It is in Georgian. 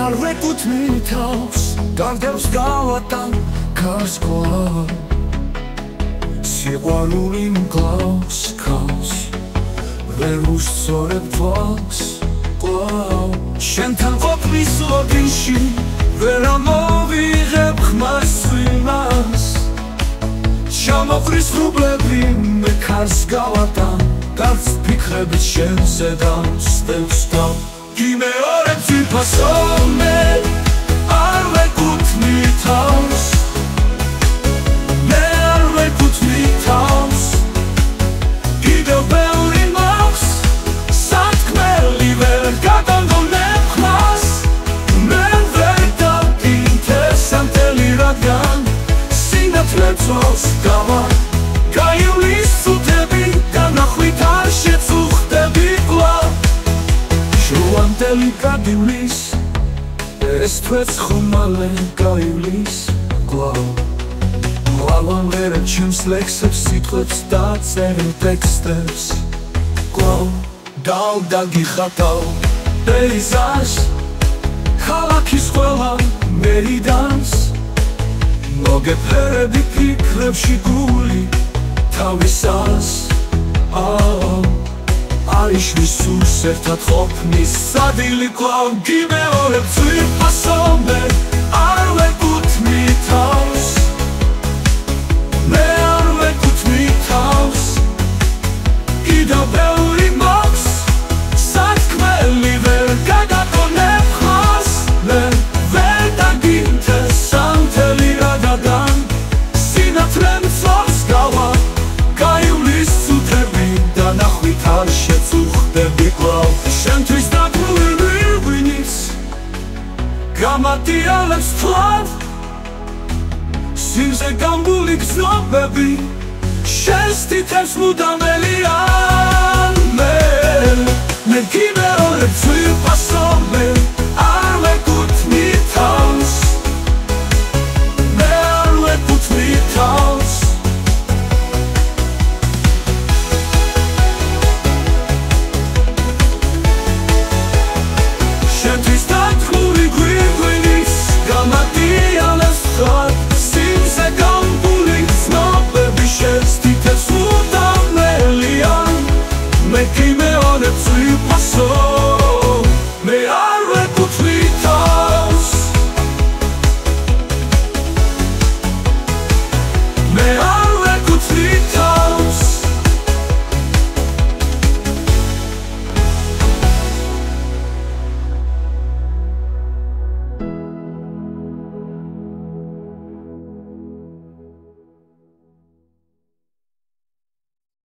არ ვეკუთვნი თავს განდევს გავატან გასკვა სიყვარული მკლავს ქავს ვერ უსწორებ თვალს კვლავ შენთან ყოფნის ლოგინში ვერ ამოვიღებ ხმას ვინმას ჩამოყრის რუბლები მე ქარს გავატან გარს ფიქრებით შენზე დავსდევს თავ გიმეორებ ძვირფასო მე არ ვეკუთვნი თავს მე არ ვეკუთვნი თავს კიდევ ბევრი მაქვს სათქმელი ვერ გადაგონებ ხმას მე ვერ დავინტერესამდელი რადგან სინათლე წელს გავა გაივლის სუთები განახვით არ შეწუხდები კვლავ შუანდელი გადივლის ეს თვეც ხომალე გაივლის კვლავ მალავან ვერა ჩემს ლექსებს სიტყვებს დაწერილ ტექსტებს კვლავ დავდაგიხატავ პეიზაჟს ქალაქის ყველა მერიდანს მოგეფერები ფიქრებში გული თავისას არიშვის სულს ერთად ყოფნის სადილი კვლავ გიმეორებ ძვირფასო მე არ ვეკუთვნი თავს მე არ ვეკუთვნი თავს კიდევ ბევრი მაქვს სათქმელი ვერ გადაგონებ ხმას მე ვერ დაგინტერესამდელი რადგან სინათლემ წელს გავა გაივლის სუთები დანახვით არ შეწუხდები კვლავ შენთვის დაგმული ღვინის გამატიალებს თვალ სიმზე გამბული გრძნობები შენს თითებს მუდამ